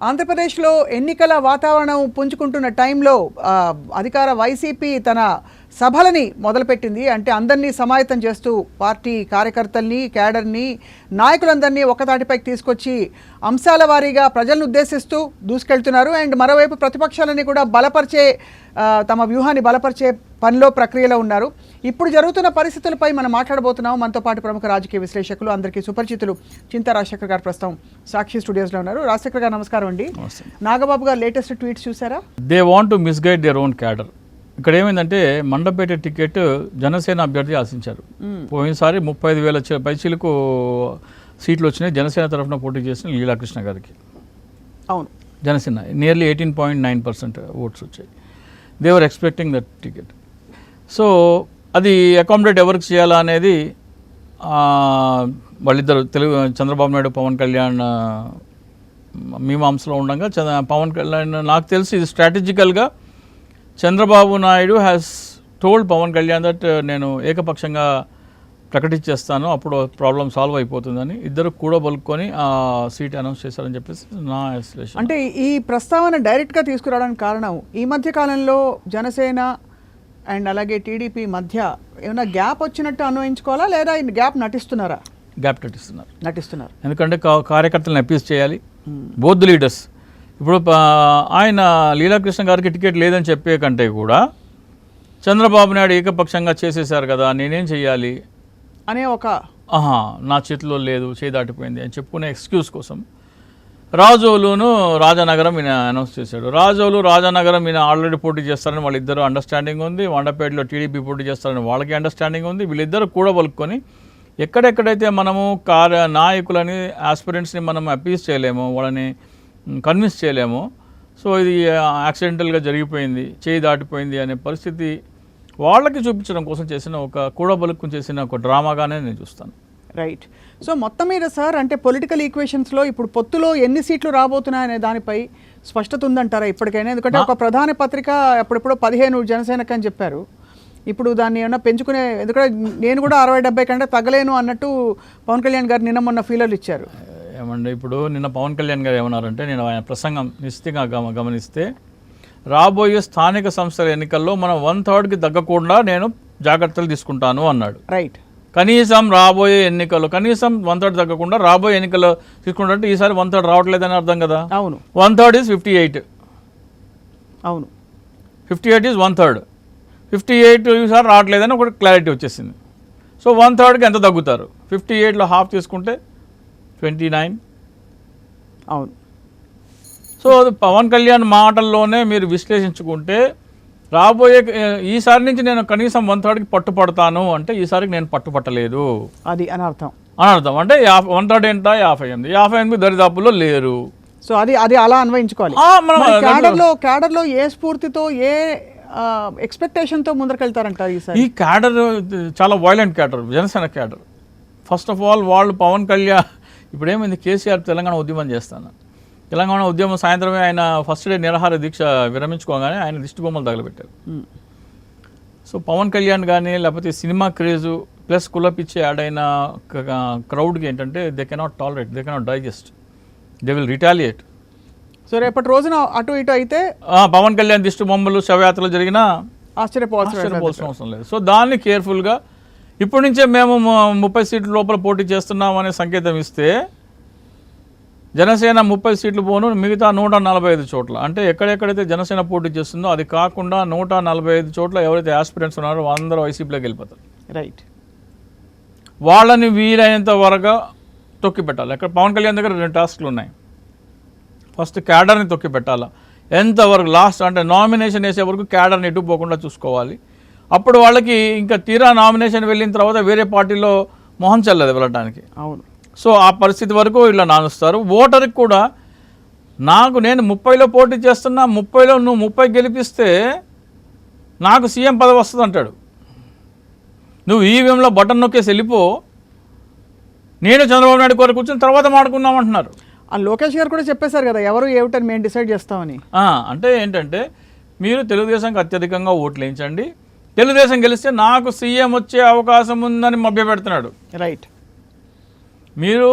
ఆంధ్రప్రదేశ్లో ఎన్నికల వాతావరణం పుంజుకుంటున్న టైంలో అధికార వైసీపీ తన సభలని మొదలుపెట్టింది. అంటే అందరినీ సమాయత్తం చేస్తూ పార్టీ కార్యకర్తల్ని, క్యాడర్ని, నాయకులందరినీ ఒకతాటిపైకి తీసుకొచ్చి అంశాల వారీగా ప్రజలను ఉద్దేశిస్తూ దూసుకెళ్తున్నారు. అండ్ మరోవైపు ప్రతిపక్షాలని కూడా బలపరిచే తమ వ్యూహాన్ని బలపరిచే పనిలో ప్రక్రియలో ఉన్నారు. ఇప్పుడు జరుగుతున్న పరిస్థితులపై మనం మాట్లాడబోతున్నాం. మనతో పాటు ప్రముఖ రాజకీయ విశ్లేషకులు, అందరికీ సుపరిచితులు చింతా రాజశేఖర్ గారు ప్రస్తుతం సాక్షి స్టూడియోస్లో ఉన్నారు. రాజశేఖర్ గారు నమస్కారం అండి. నాగబాబు గారు లేటెస్ట్ ట్వీట్స్ చూసారా? They want to misguide their own cadre. ఇక్కడ ఏమైందంటే మండపేట టికెట్ జనసేన అభ్యర్థి ఆశించారు. పోయినసారి 35,000 పైచీలకు సీట్లు వచ్చినాయి జనసేన తరఫున పోటీ చేసిన లీలాకృష్ణ గారికి. అవును, జనసేన నియర్లీ 18.9% ఓట్స్ వచ్చాయి. They were expecting that ticket. So అది అకామిడేట్ ఎవరికి చేయాలా అనేది వాళ్ళిద్దరు చంద్రబాబు నాయుడు, పవన్ కళ్యాణ్ మీమాంసలో ఉండగా పవన్ కళ్యాణ్ నాకు తెలిసి ఇది స్ట్రాటజికల్గా Chandrababu Naidu has told Pawan Kalyan that నేను ఏకపక్షంగా ప్రకటించేస్తాను, అప్పుడు ప్రాబ్లం సాల్వ్ అయిపోతుందని ఇద్దరు కూడా బలుక్కొని ఆ సీట్ అనౌన్స్ చేశారని చెప్పేసి నా విశ్లేషణ. అంటే ఈ ప్రస్తావన డైరెక్ట్గా తీసుకురావడానికి కారణం ఈ మధ్య కాలంలో జనసేన అండ్ అలాగే టీడీపీ మధ్య ఏమైనా గ్యాప్ వచ్చినట్టు అన్వయించుకోవాలా, లేదా ఈ గ్యాప్ నటిస్తున్నారా? గ్యాప్ నటిస్తున్నారు. ఎందుకంటే కార్యకర్తలను అపీల్ చేయాలి, బోత్ లీడర్స్. ఇప్పుడు ఆయన లీలాకృష్ణ గారికి టికెట్ లేదని చెప్పే కంటే కూడా చంద్రబాబు నాయుడు ఏకపక్షంగా చేసేశారు కదా, నేనేం చెయ్యాలి అనే ఒక నా చేతిలో లేదు, చేయి దాటిపోయింది అని చెప్పుకునే ఎక్స్క్యూజ్ కోసం రాజోలును రాజానగరం ఈయన అనౌన్స్ చేశాడు. రాజానగరం ఈయన ఆల్రెడీ పోటీ చేస్తారని వాళ్ళిద్దరూ అండర్స్టాండింగ్ ఉంది. వండపేటలో టీడీపీ పోటీ చేస్తారని వాళ్ళకి అండర్స్టాండింగ్ ఉంది. వీళ్ళిద్దరూ కూడా పలుకొని ఎక్కడెక్కడైతే మనము నాయకులని, ఆస్పిరెంట్స్ని మనం అపీల్ చేయలేము, వాళ్ళని కన్విన్స్ చేయలేము. సో ఇది యాక్సిడెంటల్గా జరిగిపోయింది, చేయి దాటిపోయింది అనే పరిస్థితి వాళ్ళకి చూపించడం కోసం చేసిన ఒక కూడబలుక్కు చేసిన ఒక డ్రామాగానే నేను చూస్తాను. రైట్. సో మొత్తం మీద సార్, అంటే పొలిటికల్ ఈక్వేషన్స్లో ఇప్పుడు పొత్తులో ఎన్ని సీట్లు రాబోతున్నాయనే దానిపై స్పష్టత ఉందంటారా ఇప్పటికైనా? ఎందుకంటే ఒక ప్రధాన పత్రిక అప్పుడెప్పుడో 15 జనసేనకు అని చెప్పారు. ఇప్పుడు దాన్ని ఏమన్నా పెంచుకునే, ఎందుకంటే నేను కూడా 60-70 కంటే తగ్గలేను అన్నట్టు పవన్ కళ్యాణ్ గారు నిన్న మొన్న ఫీలర్లు ఇచ్చారు. ఏమండి, ఇప్పుడు నిన్న పవన్ కళ్యాణ్ గారు ఏమన్నారంటే, నేను ఆయన ప్రసంగం నిశ్చితంగా గమనిస్తే రాబోయే స్థానిక సంస్థల ఎన్నికల్లో మనం 1/3కి తగ్గకుండా నేను జాగ్రత్తలు తీసుకుంటాను అన్నాడు. రైట్. కనీసం రాబోయే ఎన్నికల్లో కనీసం 1/3 తగ్గకుండా రాబోయే ఎన్నికల్లో తీసుకుంటే ఈసారి 1/3 రావట్లేదని అర్థం కదా. అవును. 1/3 is 58. అవును, 58 is 1/3. 58 ఈసారి రావట్లేదని ఒక క్లారిటీ వచ్చేసింది. సో 1/3కి ఎంత తగ్గుతారు? 58లో హాఫ్ తీసుకుంటే 29. అవును. సో పవన్ కళ్యాణ్ మాటల్లోనే మీరు విశ్లేషించుకుంటే రాబోయే ఈసారి నుంచి నేను కనీసం 1/3కి పట్టుపడతాను అంటే ఈసారికి నేను పట్టుపట్టలేదు అది అనర్థం. అంటే 1/3 ఏంటా 58 దరిదాపుల్లో లేరు. సో అది అలా అన్వయించుకోవాలి. క్యాడర్లో ఏ స్ఫూర్తితో, ఏ ఎక్స్పెక్టేషన్తో ముందరకెళ్తారంటారు ఈసారి? ఈ క్యాడర్ చాలా violent cadre, Janasena cadre. First of all వాళ్ళు పవన్ కళ్యాణ్ ఇప్పుడు ఏమైంది, కేసీఆర్ తెలంగాణ ఉద్యమం చేస్తాను, తెలంగాణ ఉద్యమం సాయంత్రమే ఆయన ఫస్ట్ డే నిరాహార దీక్ష విరమించుకోగానే ఆయన దిష్టి బొమ్మలు తగలబెట్టారు. సో పవన్ కళ్యాణ్ కానీ లేకపోతే సినిమా క్రేజు ప్లస్ కులపిచ్చి యాడ్ అయిన క్రౌడ్కి ఏంటంటే they cannot tolerate, they cannot digest, they will retaliate. So రేపటి రోజున అటు ఇటు అయితే పవన్ కళ్యాణ్ దిష్టి బొమ్మలు శవయాత్రలు జరిగినా ఆశ్చర్యపోవాల్సిన అవసరం లేదు. సో దాన్ని కేర్ఫుల్గా ఇప్పటి నుంచే మేము 30 సీట్ల లోపల పోటీ చేస్తున్నాం అనే సంకేతం ఇస్తే జనసేన 30 సీట్లు పోను, మిగతా 145 చోట్ల, అంటే ఎక్కడెక్కడైతే జనసేన పోటీ చేస్తుందో అది కాకుండా 145 చోట్ల ఎవరైతే ఆస్పిరెంట్స్ ఉన్నారో అందరూ వైసీపీలోకి వెళ్ళిపోతారు. రైట్. వాళ్ళని వీలైనంత వరకు తొక్కి పెట్టాలి. అక్కడ పవన్ కళ్యాణ్ దగ్గర 2 టాస్క్లు ఉన్నాయి. ఫస్ట్ క్యాడర్ని తొక్కి పెట్టాలా, ఎంతవరకు లాస్ట్ అంటే నామినేషన్ వేసే వరకు క్యాడర్ని ఎటు పోకుండా చూసుకోవాలి. అప్పుడు వాళ్ళకి ఇంకా తీరా నామినేషన్ వెళ్ళిన తర్వాత వేరే పార్టీలో మొహం చెల్లదు వెళ్ళడానికి. అవును. సో ఆ పరిస్థితి వరకు ఇలా నానుస్తారు. ఓటర్కి కూడా నేను 30లో పోటీ చేస్తున్నా, 30లో నువ్వు 30 గెలిపిస్తే నాకు సీఎం పదవి వస్తుంది అంటాడు. నువ్వు ఈవీఎంలో బటన్ నొక్కేసి వెళ్ళిపో, నేను చంద్రబాబు నాయుడు కోరి కూర్చొని తర్వాత మాడుకున్నాం అంటున్నారు. లోకేష్ గారు కూడా చెప్పేశారు కదా, ఎవరు ఏమిటని మేము డిసైడ్ చేస్తామని. అంటే ఏంటంటే మీరు తెలుగుదేశంకి అత్యధికంగా ఓట్లు వేయించండి, తెలుగుదేశం గెలిస్తే నాకు సీఎం వచ్చే అవకాశం ఉందని మభ్యపెడుతున్నాడు. రైట్. మీరు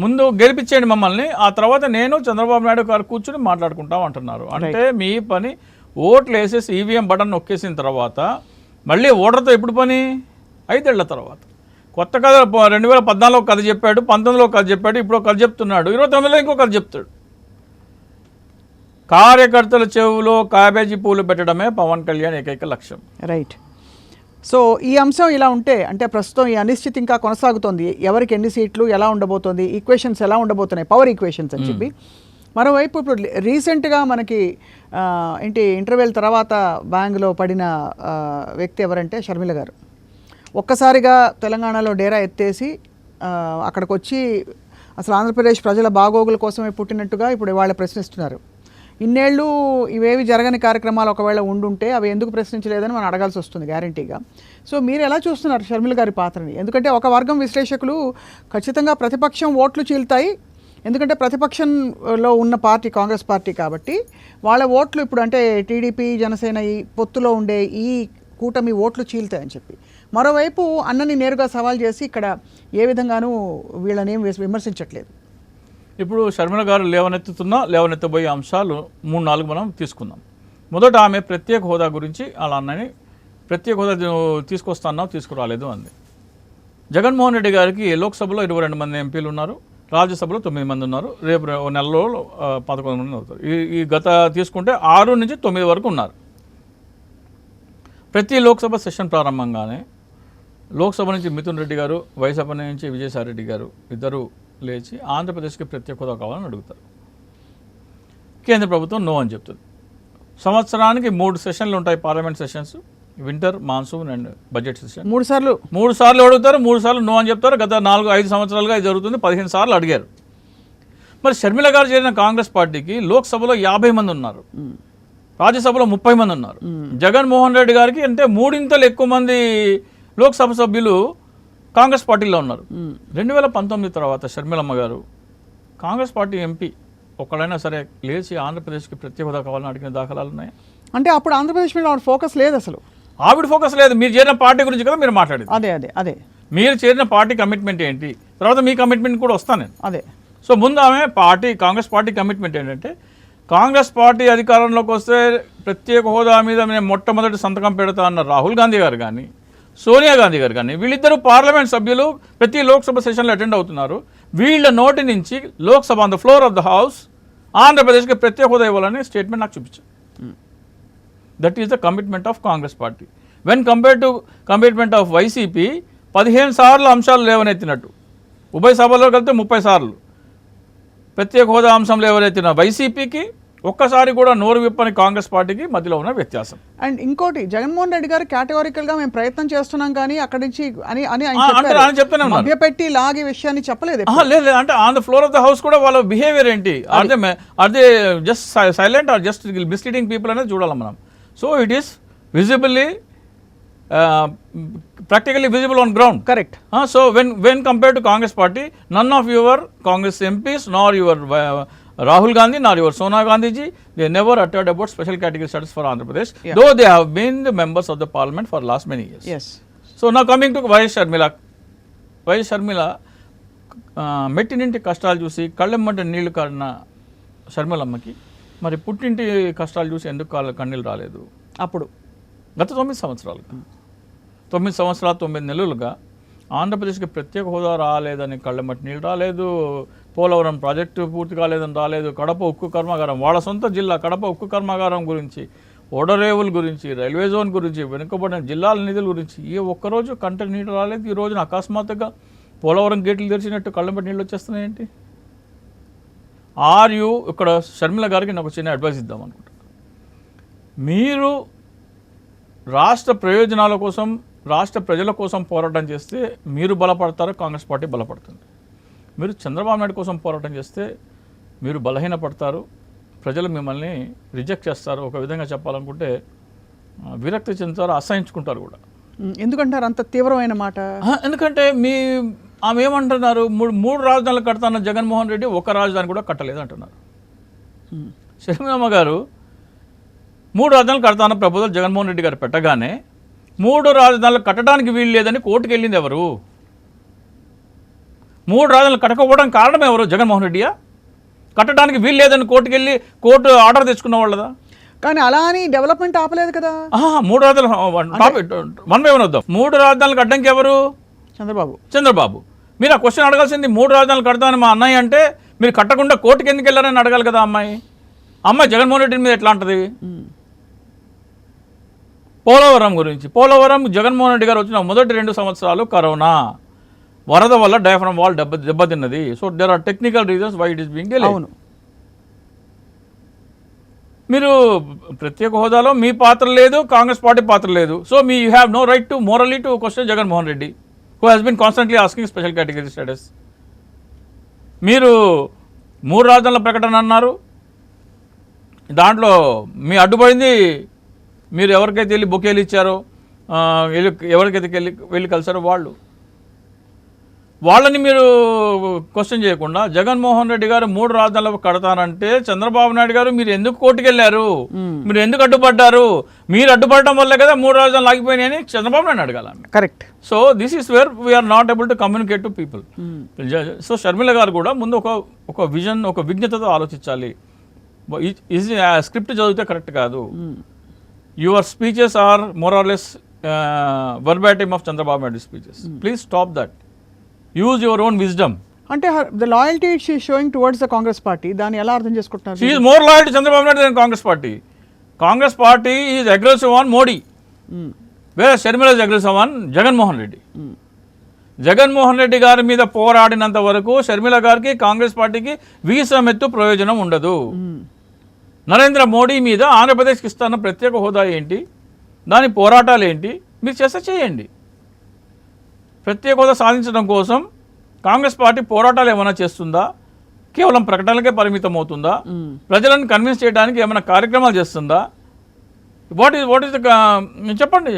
ముందు గెలిపించేయండి మమ్మల్ని, ఆ తర్వాత నేను చంద్రబాబు నాయుడు గారు కూర్చుని మాట్లాడుకుంటాం అంటున్నారు. అంటే మీ పని ఓట్లు వేసేసి ఈవీఎం బటన్ నొక్కేసిన తర్వాత మళ్ళీ ఓటర్తో ఎప్పుడు పని? 5 ఏళ్ల తర్వాత. కొత్త కథ 2014 కథ చెప్పాడు, 19లో కథ చెప్పాడు, ఇప్పుడు కథ చెప్తున్నాడు, 29లో ఇంకో కథ చెప్తాడు. కార్యకర్తల చెవులో క్యాబేజీ పూలు పెట్టడమే పవన్ కళ్యాణ్ ఏకైక లక్ష్యం. రైట్. సో ఈ అంశం ఇలా ఉంటే, అంటే ప్రస్తుతం ఈ అనిశ్చితి ఇంకా కొనసాగుతోంది. ఎవరికి ఎన్ని సీట్లు, ఎలా ఉండబోతోంది, ఈక్వేషన్స్ ఎలా ఉండబోతున్నాయి, పవర్ ఈక్వేషన్స్ అని చెప్పి. మరోవైపు ఇప్పుడు రీసెంట్గా మనకి ఇంటర్వెల్ తర్వాత బ్యాంగ్లో పడిన వ్యక్తి ఎవరంటే షర్మిల గారు. ఒక్కసారిగా తెలంగాణలో డేరా ఎత్తేసి అక్కడికి వచ్చి అసలు ఆంధ్రప్రదేశ్ ప్రజల బాగోగుల కోసమే పుట్టినట్టుగా ఇప్పుడు వాళ్ళు ప్రశ్నిస్తున్నారు. ఇన్నేళ్ళు ఇవేవి జరగని కార్యక్రమాలు ఒకవేళ ఉండుంటే అవి ఎందుకు ప్రశ్నించలేదని మనం అడగాల్సి వస్తుంది గ్యారంటీగా. సో మీరు ఎలా చూస్తున్నారు షర్మిల గారి పాత్రని? ఎందుకంటే ఒక వర్గం విశ్లేషకులు ఖచ్చితంగా ప్రతిపక్షం ఓట్లు చీల్తాయి, ఎందుకంటే ప్రతిపక్షంలో ఉన్న పార్టీ కాంగ్రెస్ పార్టీ కాబట్టి వాళ్ళ ఓట్లు ఇప్పుడు అంటే టీడీపీ జనసేన ఈ పొత్తులో ఉండే ఈ కూటమి ఓట్లు చీల్తాయని చెప్పి. మరోవైపు అన్నని నేరుగా సవాల్ చేసి ఇక్కడ ఏ విధంగానూ వీళ్ళనేం విమర్శించట్లేదు. ఇప్పుడు షర్మిల గారు లేవనెత్తబోయే అంశాలు 3-4 మనం తీసుకుందాం. మొదట ఆమె ప్రత్యేక హోదా గురించి అలా అన్నని ప్రత్యేక హోదా తీసుకొస్తున్నావు, తీసుకురాలేదు అంది. జగన్మోహన్ రెడ్డి గారికి లోక్సభలో 22 మంది ఎంపీలు ఉన్నారు, రాజ్యసభలో 9 మంది ఉన్నారు, రేపు నెలలో 11 మంది అవుతారు. ఈ గత తీసుకుంటే 6 నుంచి 9 వరకు ఉన్నారు. ప్రతి లోక్సభ సెషన్ ప్రారంభంగానే లోక్సభ నుంచి మిథున్ రెడ్డి గారు, వైసీపీ నుంచి విజయసాయి రెడ్డి గారు ఇద్దరు లేచి ఆంధ్రప్రదేశ్కి ప్రత్యేక హోదా కావాలని అడుగుతారు. కేంద్ర ప్రభుత్వం నో అని చెప్తుంది. సంవత్సరానికి 3 సెషన్లు ఉంటాయి, parliament sessions, winter, monsoon and budget session. 3 సార్లు అడుగుతారు, 3 సార్లు నో అని చెప్తారు. గత 4-5 సంవత్సరాలుగా ఇది జరుగుతుంది. 15 సార్లు అడిగారు. మరి షర్మిల గారు చేరిన కాంగ్రెస్ పార్టీకి లోక్సభలో 50 మంది ఉన్నారు, రాజ్యసభలో 30 మంది ఉన్నారు. జగన్మోహన్ రెడ్డి గారికి అంటే 3 ఎక్కువ మంది లోక్సభ సభ్యులు కాంగ్రెస్ పార్టీలో ఉన్నారు. 2019 తర్వాత షర్మిలమ్మ గారు కాంగ్రెస్ పార్టీ ఎంపీ ఒక్కడైనా సరే లేచి ఆంధ్రప్రదేశ్కి ప్రత్యేక హోదా కావాలని అడిగిన దాఖలాలు ఉన్నాయి. అంటే అప్పుడు ఆంధ్రప్రదేశ్ మీద ఆవిడ ఫోకస్ లేదు, అసలు ఆవిడ ఫోకస్ లేదు. మీరు చేరిన పార్టీ గురించి కదా మీరు మాట్లాడేది. అదే మీరు చేరిన పార్టీ కమిట్మెంట్ ఏంటి, తర్వాత మీ కమిట్మెంట్ కూడా వస్తాను నేను. అదే. సో ముందు ఆమె కాంగ్రెస్ పార్టీ కమిట్మెంట్ ఏంటంటే, కాంగ్రెస్ పార్టీ అధికారంలోకి వస్తే ప్రత్యేక హోదా మీద నేను మొట్టమొదటి సంతకం పెడతా అన్న రాహుల్ గాంధీ గారు కానీ, సోనియా గాంధీ గారు కానీ, వీళ్ళిద్దరూ పార్లమెంట్ సభ్యులు ప్రతి లోక్సభ సెషన్లో అటెండ్ అవుతున్నారు. వీళ్ళ నోటి నుంచి Lok Sabha on the floor of the house ఆంధ్రప్రదేశ్కి ప్రత్యేక హోదా ఇవ్వాలని స్టేట్మెంట్ నాకు చూపించారు. That is the commitment of Congress party. When compared to commitment of YCP 15 సార్లు అంశాలు లేవనెత్తినట్టు, ఉభయ సభలో కలిపితే 30 సార్లు ప్రత్యేక హోదా అంశం లేవనెత్తిన వైసీపీకి ఒక్కసారి కూడా నోరు విప్పని కాంగ్రెస్ పార్టీకి మధ్యలో ఉన్న వ్యత్యాసం. అండ్ ఇంకోటి, జగన్మోహన్ రెడ్డి గారు కేటగారికల్ గా మేము ప్రయత్నం చేస్తున్నాం కానీ అక్కడి నుంచి చెప్తానే మభ్యపెట్టి లాగే విషయాన్ని చెప్పలేదు. లేదు, అంటే on the floor of the house కూడా వాళ్ళ బిహేవియర్ ఏంటి, అదే just silent or just misleading people అనేది చూడాలి మనం. So it is visibly practically visible on ground. Correct. So when compared to Congress party, none of your Congress MPs nor your Rahul Gandhi nor your Sonia Gandhi ji, they never uttered about special category status for Andhra Pradesh, though they have been the members of the parliament for last many years. Yes. So now coming to YS Sharmila మెట్టినింటి కష్టాలు చూసి కళ్ళెమ్మంటే నీళ్లు కారిన షర్మిలమ్మకి మరి పుట్టింటి కష్టాలు చూసి ఎందుకు కన్నీళ్ళు రాలేదు? అప్పుడు గత 9 సంవత్సరాలుగా 9 సంవత్సరాలు 9 నెలలుగా ఆంధ్రప్రదేశ్కి ప్రత్యేక హోదా రాలేదని కళ్ళెమ్మటి నీళ్ళు రాలేదు, పోలవరం ప్రాజెక్టు పూర్తి కాలేదని రాలేదు, కడప ఉక్కు కర్మాగారం, వాళ్ళ సొంత జిల్లా కడప ఉక్కు కర్మాగారం గురించి, ఓడరేవుల గురించి, రైల్వే జోన్ గురించి, వెనుకబడిన జిల్లాల నిధుల గురించి ఏ ఒక్కరోజు కంట నీళ్ళు రాలేదు. ఈ రోజున అకస్మాత్తుగా పోలవరం గేట్లు తెరిచినట్టు కళ్ళెమ్మటి నీళ్ళు వచ్చేస్తున్నాయేంటి? ఇక్కడ షర్మిల గారికి నాకు చిన్న అడ్వైస్ ఇద్దాం అనుకుంటా. మీరు రాష్ట్ర ప్రయోజనాల కోసం, రాష్ట్ర ప్రజల కోసం పోరాటం చేస్తే మీరు బలపడతారు, కాంగ్రెస్ పార్టీ బలపడుతుంది. మీరు చంద్రబాబు నాయుడు కోసం పోరాటం చేస్తే మీరు బలహీనపడతారు, ప్రజలు మిమ్మల్ని రిజెక్ట్ చేస్తారు. ఒక విధంగా చెప్పాలనుకుంటే విరక్తి చెందుతారు, అసహించుకుంటారు కూడా. ఎందుకంటారు అంత తీవ్రమైన మాట? ఎందుకంటే ఆమె ఏమంటున్నారు, 3 రాజధానులు కడతాన్న జగన్మోహన్ రెడ్డి ఒక రాజధాని కూడా కట్టలేదు అంటున్నారు. షర్మిలమ్మ గారు 3 రాజధానులు కడతాన్న ప్రపోజల్ జగన్మోహన్ రెడ్డి గారు పెట్టగానే 3 రాజధానులు కట్టడానికి వీలు లేదని కోర్టుకు వెళ్ళింది ఎవరు? 3 రాజధానులు కట్టకపోవడానికి కారణం ఎవరు? జగన్మోహన్ రెడ్డియా? కట్టడానికి వీలు లేదని కోర్టు ఆర్డర్ తెచ్చుకున్న వాళ్ళదా? కానీ అలా అని డెవలప్మెంట్ ఆపలేదు కదా. 3 రాజధానులు వన్ బై వన్ వద్దాం. 3 రాజధానులకు అడ్డంకి ఎవరు? చంద్రబాబు. మీరు ఆ క్వశ్చన్ అడగాల్సింది 3 రాజధానులు కడతామని మా అన్నయ్య అంటే మీరు కట్టకుండా కోర్టుకి ఎందుకు వెళ్ళారని అడగాలి కదా. అమ్మాయి జగన్మోహన్ రెడ్డి మీద ఎట్లా అంటది? పోలవరం గురించి, పోలవరం జగన్మోహన్ రెడ్డి గారు వచ్చిన మొదటి 2 సంవత్సరాలు కరోనా వరద వల్ల డయాఫ్రమ్ వాల్ దెబ్బతిన్నది. So there are technical reasons why it is being delayed. అవును, మీరు ప్రత్యేక హోదాలో మీ పాత్ర లేదు, కాంగ్రెస్ పార్టీ పాత్ర లేదు. So you have no right to morally to question Jaganmohan Reddy who has been constantly asking special category status. మీరు 3 రాజధానుల ప్రకటన అన్నారు, దాంట్లో మీ అడ్డుపడింది మీరు ఎవరికైతే వెళ్ళి బొకేలు ఇచ్చారో, ఎవరికైతే వెళ్ళి కలిసారో వాళ్ళని మీరు క్వశ్చన్ చేయకుండా జగన్మోహన్ రెడ్డి గారు 3 రాజధానులు కడతానంటే చంద్రబాబు నాయుడు గారు మీరు ఎందుకు కోర్టుకు వెళ్ళారు, మీరు ఎందుకు అడ్డుపడ్డారు, మీరు అడ్డుపడటం వల్లే కదా 3 రాజధానులు ఆగిపోయినాయని చంద్రబాబు నాయుడు అడగాల. Correct. So this is where we are not able to communicate to people. So Sharmila గారు కూడా ముందు ఒక విజన్, ఒక విజ్ఞతతో ఆలోచించాలి. స్క్రిప్ట్ చదివితే కరెక్ట్ కాదు. Your speeches are more or less verbatim of Chandrababu Naidu speeches. Please stop that. Use your own wisdom. అంటే the loyalty she showing towards the Congress party, దాన్ని ఎలా అర్థం చేసుకుంటున్నారు? She is more loyal to Chandrababu Naidu than Congress party. Congress party is aggressive on Modi, వేరే Sharmila is aggressive on Jaganmohan Reddy. Jaganmohan Reddy గారి మీద పోరాడినంత వరకు షర్మిల గారికి, కాంగ్రెస్ పార్టీకి వీసమెత్తు ప్రయోజనం ఉండదు. నరేంద్ర మోడీ మీద ఆంధ్రప్రదేశ్కి ఇస్తున్న ప్రత్యేక హోదా ఏంటి, దాని పోరాటాలు ఏంటి, మీరు చేయండి. ప్రత్యేక హోదా సాధించడం కోసం కాంగ్రెస్ పార్టీ పోరాటాలు ఏమైనా చేస్తుందా, కేవలం ప్రకటనలకే పరిమితం అవుతుందా, ప్రజలను కన్విన్స్ చేయడానికి ఏమైనా కార్యక్రమాలు చేస్తుందా? వాట్ ఈస్ చెప్పండి.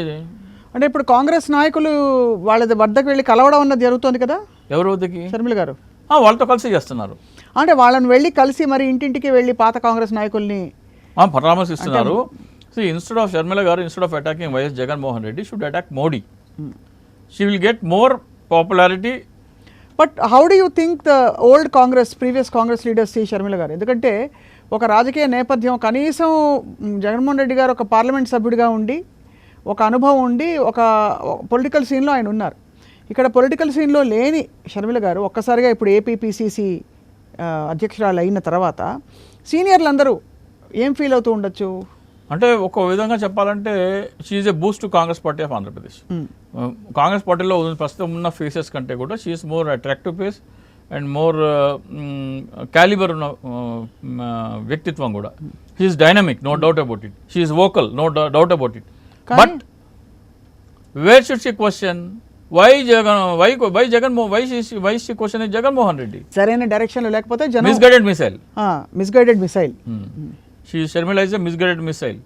అంటే ఇప్పుడు కాంగ్రెస్ నాయకులు వాళ్ళ వద్దకు వెళ్ళి కలవడం అన్నది జరుగుతుంది కదా. ఎవరి వద్దకి? షర్మిల గారు వాళ్ళతో కలిసి చేస్తున్నారు. అంటే వాళ్ళని వెళ్ళి కలిసి మరి ఇంటింటికి వెళ్ళి పాత కాంగ్రెస్ నాయకుల్ని పరామర్శిస్తున్నారు. సో ఇన్స్టెడ్ ఆఫ్ షర్మిల గారు, instead of attacking YS Jaganmohan Reddy, should attack Modi. She will get more popularity. But how do you think the old Congress, previous Congress leaders see Sharmila garu? ఎందుకంటే ఒక రాజకీయ నేపథ్యం, కనీసం జగన్మోహన్ రెడ్డి గారు ఒక పార్లమెంట్ సభ్యుడిగా ఉండి, ఒక అనుభవం ఉండి, ఒక పొలిటికల్ సీన్లో ఆయన ఉన్నారు. ఇక్కడ పొలిటికల్ సీన్లో లేని షర్మిల గారు ఒక్కసారిగా ఇప్పుడు ఏపీపీసీసీ అధ్యక్షురాలు అయిన తర్వాత సీనియర్లందరూ ఏం ఫీల్ అవుతూ ఉండొచ్చు? అంటే ఒక విధంగా చెప్పాలంటే she is a boost to Congress party of Andhra Pradesh. Congress పార్టీలో ప్రస్తుతం ఉన్న ఫేసెస్ కంటే కూడా she is more attractive face and more calibre ఉన్న వ్యక్తిత్వం కూడా. She is dynamic, no doubt about it. She is vocal, no doubt about it. But where should she question why she question is Jaganmohan Reddy? సరైన direction లేకపోతే misguided missile. Sharmila is a misguided missile.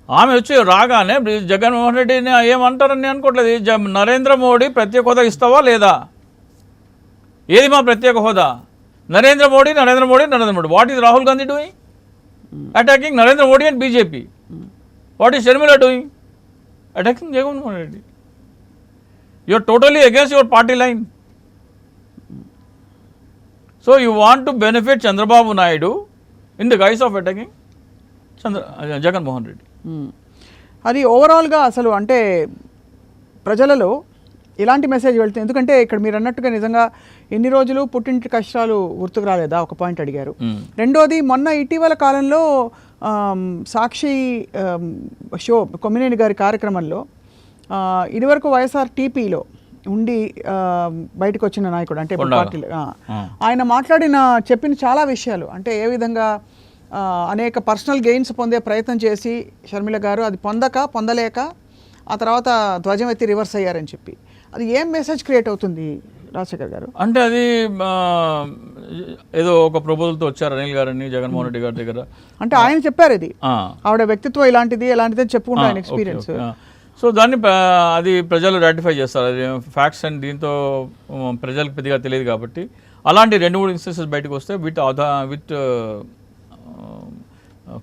ఆమె వచ్చి రాగానే జగన్మోహన్ రెడ్డిని ఏమంటారని అనుకోవట్లేదు. నరేంద్ర మోడీ ప్రత్యేక హోదా ఇస్తావా లేదా? ఏది మా ప్రత్యేక హోదా? Narendra Modi. What is Rahul Gandhi doing? Attacking Narendra Modi and BJP. What is Sharmila doing? Attacking Jaganmohan Reddy. You are totally against your party line. So you want to benefit Chandrababu Naidu in the guise of attacking Jaganmohan Reddy. అది ఓవరాల్గా అసలు అంటే ప్రజలలో ఇలాంటి మెసేజ్ వెళ్తుంది. ఎందుకంటే ఇక్కడ మీరు అన్నట్టుగా నిజంగా ఎన్ని రోజులు పుట్టింటి కష్టాలు గుర్తుకు రాలేదా ఒక పాయింట్ అడిగారు. రెండోది మొన్న ఇటీవల కాలంలో సాక్షి షో కొమ్మినేని గారి కార్యక్రమంలో ఇదివరకు వైఎస్ఆర్ టీపీలో ఉండి బయటకు వచ్చిన నాయకుడు అంటే పార్టీలో ఆయన చెప్పిన చాలా విషయాలు, అంటే ఏ విధంగా అనేక పర్సనల్ గెయిన్స్ పొందే ప్రయత్నం చేసి షర్మిల గారు అది పొందలేక ఆ తర్వాత ధ్వజం ఎత్తి రివర్స్ అయ్యారని చెప్పి, అది ఏం మెసేజ్ క్రియేట్ అవుతుంది రాజశేఖర్ గారు? అంటే అది ఏదో ఒక ప్రపోజల్తో వచ్చారు అనిల్ గారని జగన్మోహన్ రెడ్డి గారి దగ్గర. అంటే ఆయన చెప్పారు ఇది ఆవిడ వ్యక్తిత్వం ఇలాంటిది చెప్పుకుంటా ఆయన ఎక్స్పీరియన్స్. సో దాన్ని అది ప్రజలు రాటిఫై చేస్తారు. అది ఫ్యాక్ట్స్ అండ్ దీంతో ప్రజలకు పెద్దగా తెలియదు కాబట్టి అలాంటి 2-3 ఇన్స్టెన్సెస్ బయటకు వస్తే విత్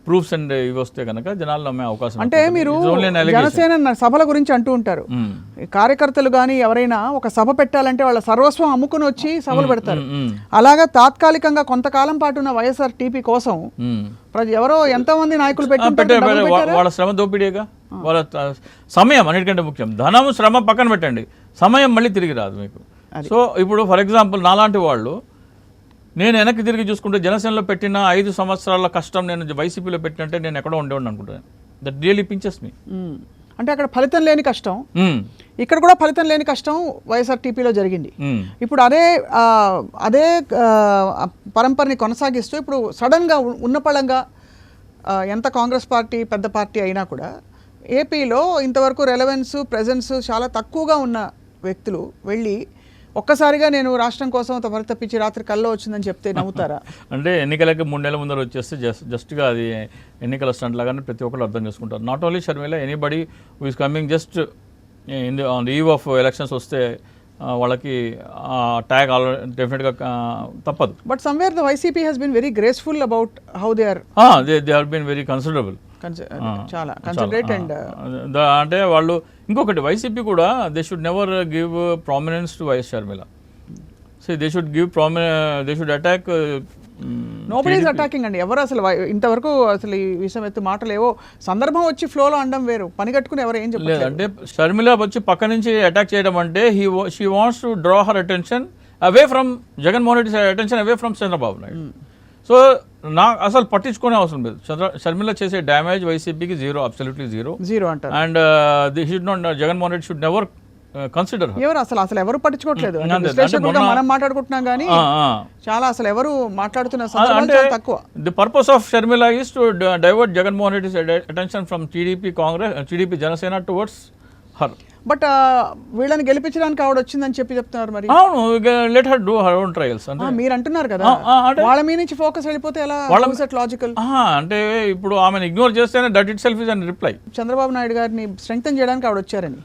ప్రూఫ్స్ అండ్ ఇవి వస్తే కనుక జనాలు నమ్మే అవకాశం అంటే మీరు జనసేన సభల గురించి అంటూ ఉంటారు, కార్యకర్తలు కానీ ఎవరైనా ఒక సభ పెట్టాలంటే వాళ్ళ సర్వస్వం అమ్ముకుని వచ్చి సభలు పెడతారు. అలాగా తాత్కాలికంగా కొంతకాలం పాటు ఉన్న వైఎస్ఆర్ టీపీ కోసం ఎవరో ఎంతో మంది నాయకులు వాళ్ళ శ్రమ దోపిడీగా, వాళ్ళ సమయం అన్నిటికంటే ముఖ్యం. ధనం శ్రమ పక్కన పెట్టండి, సమయం మళ్ళీ తిరిగి రాదు మీకు. సో ఇప్పుడు ఫర్ ఎగ్జాంపుల్ నాలాంటి వాళ్ళు, నేను వెనక్కి తిరిగి చూసుకుంటే జనసేనలో పెట్టిన 5 సంవత్సరాల కష్టం నేను వైసీపీలో పెట్టినంటే నేను ఎక్కడో ఉండేవాడిని అనుకుంటాను. దట్ రియలీ పించెస్ మీ. అంటే అక్కడ ఫలితం లేని కష్టం, ఇక్కడ కూడా ఫలితం లేని కష్టం వైఎస్ఆర్టీపీలో జరిగింది. ఇప్పుడు అదే పరంపరని కొనసాగిస్తూ ఇప్పుడు సడన్గా ఉన్నపళంగా ఎంత కాంగ్రెస్ పార్టీ పెద్ద పార్టీ అయినా కూడా ఏపీలో ఇంతవరకు రెలవెన్స్ ప్రెజెన్స్ చాలా తక్కువగా ఉన్న వ్యక్తులు వెళ్ళి ఒక్కసారిగా నేను రాష్ట్రం కోసం పరితపించి రాత్రి కల్లో వచ్చిందని చెప్తే నమ్ముతారా? అంటే ఎన్నికలకి 3 నెలల ముందర వచ్చేస్తే జస్ట్గా అది ఎన్నికల స్టంట్ లాగానే ప్రతి ఒక్కరు అర్థం చేసుకుంటారు. Not only Sharmila, anybody who is coming just on the eve of elections వస్తే వాళ్ళకి ట్యాగ్ డెఫినెట్గా తప్పదు. But somewhere the YCP has been very graceful about how they are been very considerable, చాలా కన్సిడరేట్. అండ్ అంటే వాళ్ళు ఇంకొకటి వైసీపీ కూడా they should never give prominence to YS Sharmila. So they should give they should attack. Nobody is attacking అండి. ఎవరు అసలు ఇంతవరకు అసలు ఈ విషయం ఎత్తు మాటలు ఏవో సందర్భం వచ్చి ఫ్లోలో అనడం వేరు, పని కట్టుకుని ఎవరు ఏం చెప్పలేదు. అంటే షర్మిల వచ్చి పక్క నుంచి అటాక్ చేయడం అంటే she wants to draw her attention away from Jaganmohan Reddy, attention away from Chandrababu Naidu. So అసలు పట్టించుకునే అవసరం లేదు. షర్మిల చేసే డ్యామేజ్ వైసీపీకి జీరో, అబ్సల్యూట్లీ జీరో అంటారు. And Jaganmohan Reddy should never consider. ఎవరు అసలు ఎవరు పట్టించుకోవట్లేదు. మనం మాట్లాడుకుంటున్నాం కానీ చాలా అసలు ఎవరు మాట్లాడుతున్న తక్కువ. The purpose of Sharmila is to divert Jaganmohan Reddy attention from TDP Janasena towards her. But వీళ్ళని గెలిపించడానికి ఆవిడ వచ్చిందని చెప్తున్నారు. మరి అవును, let her do her own trials. మీరు అంటున్నారు కదా, వాళ్ళ మీద నుంచి ఫోకస్ వెళ్ళిపోతే ఎలా? లాజికల్ అంటే ఇప్పుడు ఆమెను ఇగ్నోర్ చేస్తేనే that it self is an reply. Chandrababu Naidu గారిని స్ట్రెంగ్తన్ చేయడానికి ఆవిడ వచ్చారని.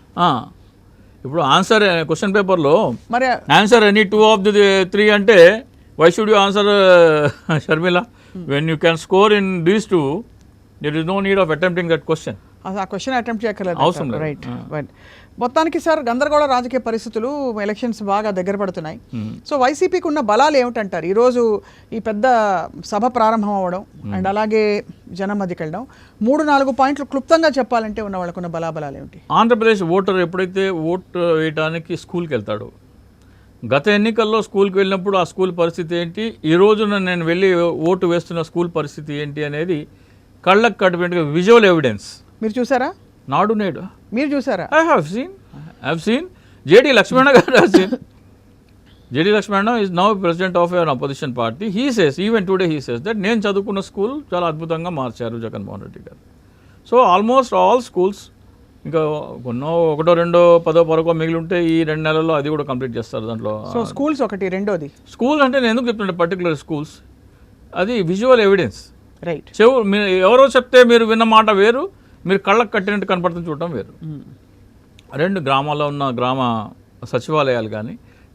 ఇప్పుడు ఆన్సర్ క్వశ్చన్ పేపర్లో మరి ఆన్సర్ ఎనీ 2 of the 3 అంటే why should you answer Sharmila when you can score in these 2? There is no need of attempting that question. ఆ question attempt చేయక్కర్లేదు. రైట్. మొత్తానికి సార్ గందరగోళ రాజకీయ పరిస్థితులు, ఎలక్షన్స్ బాగా దగ్గర పడుతున్నాయి. సో వైసీపీకి ఉన్న బలాలు ఏమిటంటారు? ఈరోజు ఈ పెద్ద సభ ప్రారంభం అవ్వడం అండ్ అలాగే జనం మధ్యకి వెళ్ళడం, 3-4 పాయింట్లు క్లుప్తంగా చెప్పాలంటే ఉన్న వాళ్ళకున్న బలాబలాలు ఏమిటి? ఆంధ్రప్రదేశ్ ఓటర్ ఎప్పుడైతే ఓటు వేయడానికి స్కూల్కి వెళ్తాడో, గత ఎన్నికల్లో స్కూల్కి వెళ్ళినప్పుడు ఆ స్కూల్ పరిస్థితి ఏంటి, ఈ రోజున నేను వెళ్ళి ఓటు వేస్తున్న స్కూల్ పరిస్థితి ఏంటి అనేది కళ్ళకు కట్టుబడిన విజువల్ ఎవిడెన్స్. మీరు చూసారా? నాడు నేడు మీరు చూసారా? I have seen. JD Lakshmana గారు have seen. JD Lakshmana is now president of an opposition party. He says, even today he says that నేను చదువుకున్న స్కూల్ చాలా అద్భుతంగా మార్చారు జగన్మోహన్ రెడ్డి గారు. సో ఆల్మోస్ట్ ఆల్ స్కూల్స్, ఇంకా కొన్నో 1, 2, 10, 11 మిగిలి ఉంటే ఈ 2 నెలల్లో అది కూడా కంప్లీట్ చేస్తారు. దాంట్లో సో స్కూల్స్ ఒకటి. రెండోది స్కూల్ అంటే నేను ఎందుకు చెప్తుంటే పర్టికులర్ స్కూల్స్, అది విజువల్ ఎవిడెన్స్. రైట్. మీరు ఎవరో చెప్తే మీరు విన్న మాట వేరు, మీరు కళ్ళకు కట్టినట్టు కనపడుతుంది చూడటం వేరు. 2 గ్రామాల్లో ఉన్న గ్రామ సచివాలయాలు కానీ,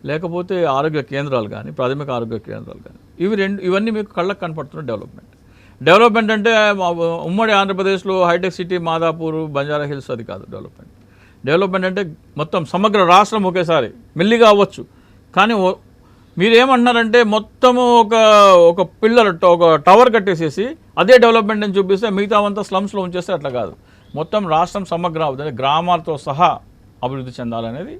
లేకపోతే ఆరోగ్య కేంద్రాలు కానీ, ప్రాథమిక ఆరోగ్య కేంద్రాలు కానీ, ఇవన్నీ మీకు కళ్ళకు కనపడుతున్న డెవలప్మెంట్ అంటే ఉమ్మడి ఆంధ్రప్రదేశ్లో hi tech city, Madhapur, Banjara Hills అది కాదు డెవలప్మెంట్ అంటే మొత్తం సమగ్ర రాష్ట్రం ఒకేసారి మెల్లిగా అవ్వచ్చు. కానీ మీరేమంటున్నారంటే మొత్తము ఒక పిల్లర్, ఒక టవర్ కట్టేసేసి అదే డెవలప్మెంట్ అని చూపిస్తే మిగతా అంతా స్లమ్స్లో ఉంచేస్తే అట్లా కాదు. మొత్తం రాష్ట్రం సమగ్ర అవుతుంది, గ్రామాలతో సహా అభివృద్ధి చెందాలనేది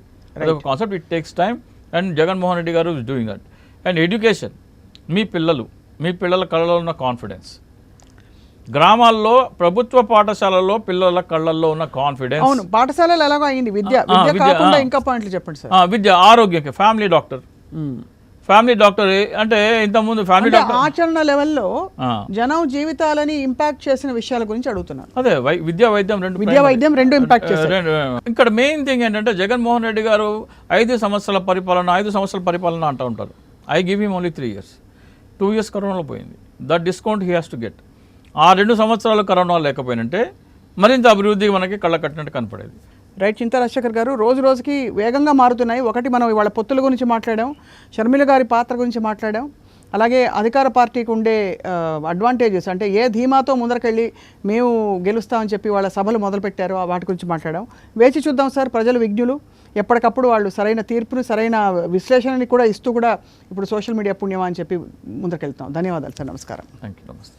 ఒక concept. It takes time and Jaganmohan Reddy గారు is doing that. And education, మీ పిల్లల కళ్ళలో ఉన్న కాన్ఫిడెన్స్, గ్రామాల్లో ప్రభుత్వ పాఠశాలల్లో పిల్లల కళ్ళల్లో ఉన్న కాన్ఫిడెన్స్. అవును, పాఠశాలలు ఎలాగో అయింది. విద్య కాకుండా ఇంకా పాయింట్లు చెప్పండి సార్. విద్య, ఆరోగ్యం, ఫ్యామిలీ డాక్టర్ అంటే ఇంతకుముందు ఫ్యామిలీ డాక్టర్ ఆచరణ లెవెల్లో జనం జీవితాలని ఇంపాక్ట్ చేసిన విషయాల గురించి అడుగుతున్నాను. అదే విద్యా వైద్యం రెండు ఇంపాక్ట్ చేశారు. ఇక్కడ మెయిన్ థింగ్ ఏంటంటే జగన్మోహన్ రెడ్డి గారు 5 సంవత్సరాల పరిపాలన అంటూ ఉంటారు. I give him only 3 years. 2 years కరోనాలో పోయింది. That discount he has to get. ఆ 2 సంవత్సరాలు కరోనా లేకపోయినంటే మరింత అభివృద్ధి మనకి కళ్ళ కట్టినట్టు కనపడేది. రైట్. చింతా రాజశేఖర్ గారు, రోజుకి వేగంగా మారుతున్నాయి. ఒకటి, మనం ఇవాళ పొత్తుల గురించి మాట్లాడాం, షర్మిల గారి పాత్ర గురించి మాట్లాడాం, అలాగే అధికార పార్టీకి ఉండే అడ్వాంటేజెస్, అంటే ఏ ధీమాతో ముందరకెళ్ళి మేము గెలుస్తామని చెప్పి వాళ్ళ సభలు మొదలుపెట్టారో వాటి గురించి మాట్లాడాం. వేచి చూద్దాం సార్. ప్రజలు విజ్ఞులు, ఎప్పటికప్పుడు వాళ్ళు సరైన తీర్పును సరైన విశ్లేషణని కూడా ఇస్తూ కూడా ఇప్పుడు సోషల్ మీడియా పుణ్యమా అని చెప్పి ముందరకెళ్తాం. ధన్యవాదాలు సార్. నమస్కారం. Thank you. నమస్తే.